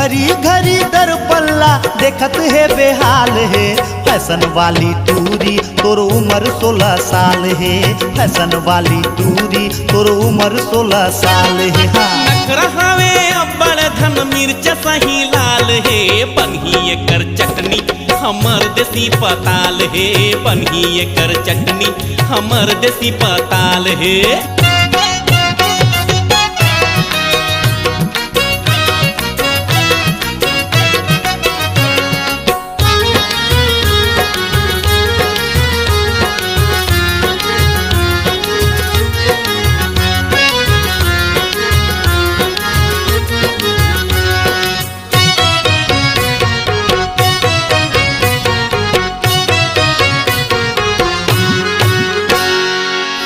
घड़ी घड़ी दर पल्ला देखत है बेहाल है। फैशन वाली टूरी तोर उम्र 16 साल है। फैशन वाली टूरी तोर उम्र 16 साल है। हाँ नखरहावे अब्बड़ धन मिर्च सही लाल है। बनही एकर चटनी हमर देसी पताल है। बनही एकर चटनी हमर देसी पताल है।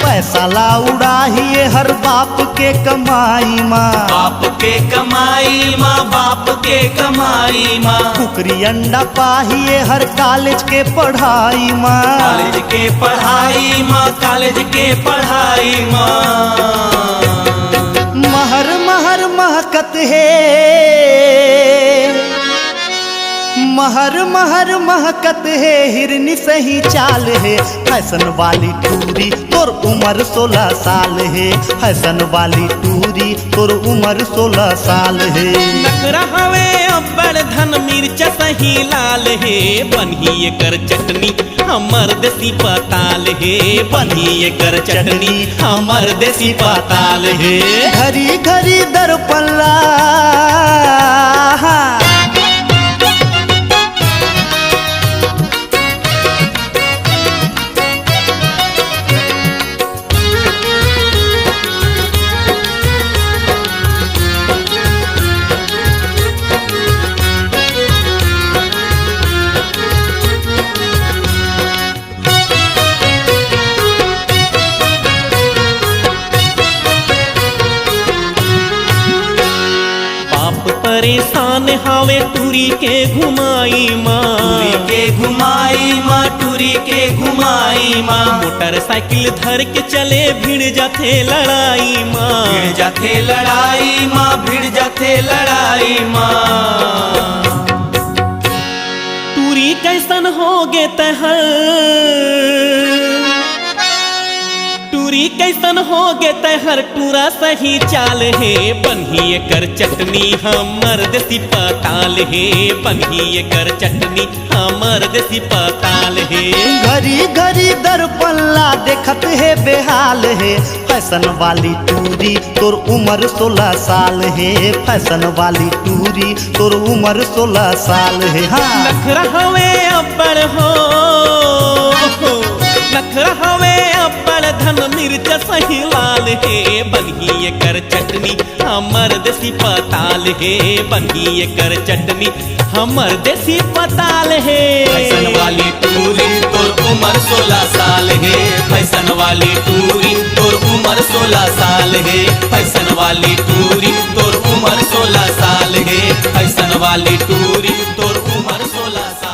पैसा उड़ाहिए हर बाप के कमाई माँ। बाप के कमाई माँ, बाप के कमाई माँ। कुकरी अंडा पाहिए हर कॉलेज के पढ़ाई माँ। कॉलेज के पढ़ाई माँ, कॉलेज के पढ़ाई माँ। महर महर महकत है। महर महर महकत है हिरनी सही चाल है। फैशन वाली टूरी तोर उम्र 16 साल है। फैशन वाली टूरी तोर उम्र 16 साल है। नखरहावे अब्बड़ धन मिर्च सही लाल है। बनही एकर चटनी हमर देसी पताल है। बनही एकर चटनी हमर देसी पताल है। घड़ी घड़ी दर पल्ला परेशान हावे टूरी के घुमाई माँ। टूरी के घुमाई माँ, टूरी के घुमाई माँ। मोटरसाइकिल धर के चले भिड़ जाते लड़ाई माँ। भिड़ जाते लड़ाई माँ, भिड़ जाते लड़ाई माँ। टूरी कैसन होगे तहर, टूरी कैसन होगे तहर टूरा सही चाल है। बनही एकर चटनी हमर देसी पताल है। बनही एकर चटनी हमर देसी पताल है। घड़ी घड़ी दर पल्ला देखत है बेहाल है। फैशन वाली टूरी तोर उम्र 16 साल है। फैशन वाली टूरी तोर उम्र 16 साल है। हाँ नखरहावे अब्बड़ हो, नखरहावे अब्बड़ धन मिर्च सही लाल है। बनही एकर चटनी हमर देसी पताल है। बनही एकर चटनी हमर देसी पताल है। फैशन वाली टूरी तोर उम्र 16 साल है। फैशन वाली टूरी तोर उम्र 16 साल है। फैशन वाली टूरी तोर उम्र 16 साल है। फैशन वाली टूरी तोर उम्र 16 साल।